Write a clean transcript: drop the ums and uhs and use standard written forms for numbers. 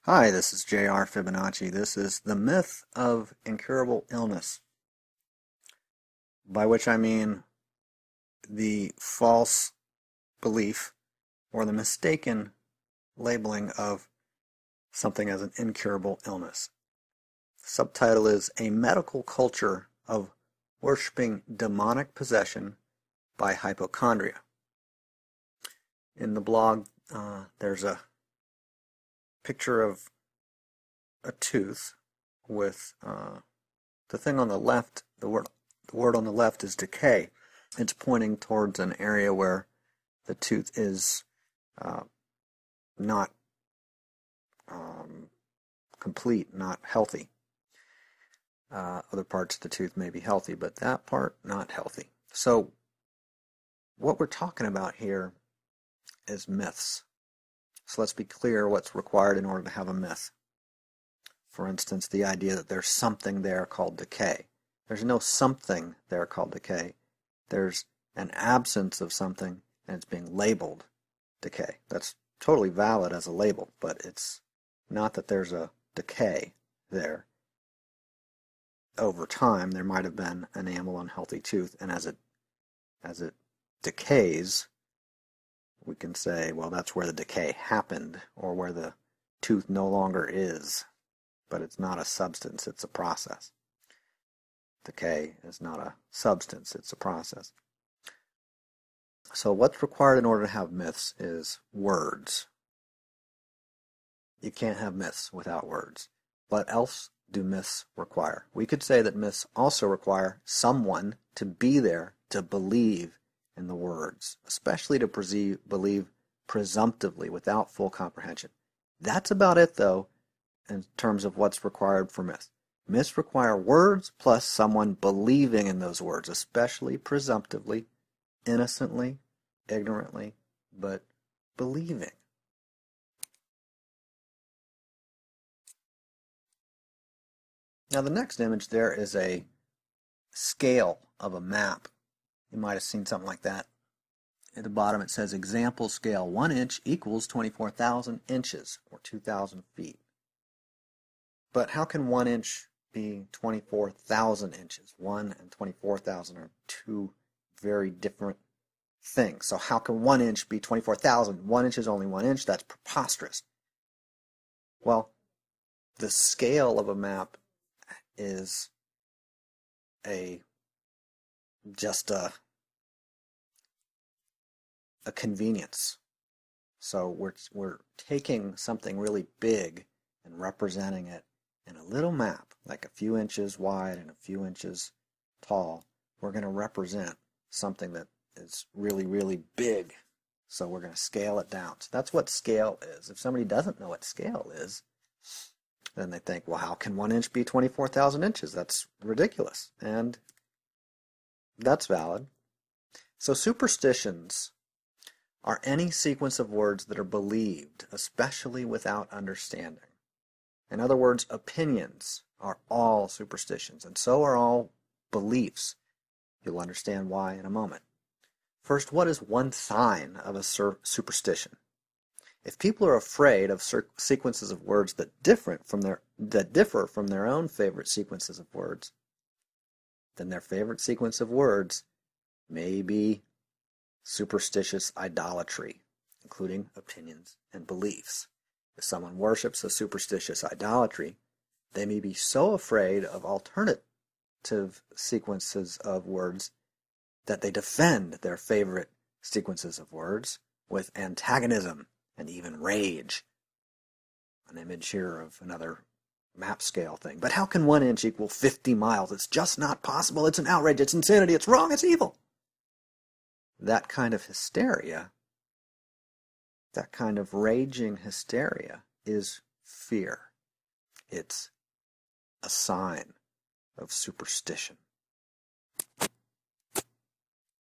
Hi, this is J.R. Fibonacci. This is the myth of incurable illness, by which I mean the false belief or the mistaken labeling of something as an incurable illness. The subtitle is A Medical Culture of Worshipping Demonic Possession by Hypochondria. In the blog, there's a picture of a tooth with the thing on the left, the word on the left is decay. It's pointing towards an area where the tooth is not complete, not healthy. Other parts of the tooth may be healthy, but that part not healthy. So what we're talking about here is myths. So let's be clear what's required in order to have a myth. For instance, the idea that there's something there called decay. There's no something there called decay. There's an absence of something, and it's being labeled decay. That's totally valid as a label, but it's not that there's a decay there. Over time, there might have been an enamel unhealthy tooth, and as it decays, we can say, well, that's where the decay happened, or where the tooth no longer is. But it's not a substance, it's a process. Decay is not a substance, it's a process. So what's required in order to have myths is words. You can't have myths without words. What else do myths require? We could say that myths also require someone to be there to believe in the words, especially to believe presumptively without full comprehension. That's about it, though, in terms of what's required for myths. Myths require words plus someone believing in those words, especially presumptively, innocently, ignorantly, but believing. Now the next image there is a scale of a map. You might have seen something like that. At the bottom it says example scale 1 inch equals 24,000 inches or 2,000 feet. But how can 1 inch be 24,000 inches? 1 and 24,000 are two very different things. So how can 1 inch be 24,000? 1 inch is only 1 inch. That's preposterous. Well, the scale of a map is just a convenience. So we're taking something really big and representing it in a little map, like a few inches wide and a few inches tall. We're going to represent something that is really, really big. So we're going to scale it down. So that's what scale is. If somebody doesn't know what scale is, then they think, well, how can 1 inch be 24,000 inches? That's ridiculous. And that's valid. So superstitions are any sequence of words that are believed, especially without understanding. In other words, opinions are all superstitions, and so are all beliefs. You'll understand why in a moment. First, what is one sign of a superstition? If people are afraid of sequences of words that differ from their own favorite sequences of words, then their favorite sequence of words may be superstitious idolatry, including opinions and beliefs. If someone worships a superstitious idolatry, they may be so afraid of alternative sequences of words that they defend their favorite sequences of words with antagonism and even rage. An image here of another map scale thing. But how can 1 inch equal 50 miles? It's just not possible. It's an outrage. It's insanity. It's wrong. It's evil. That kind of hysteria, that kind of raging hysteria is fear. It's a sign of superstition.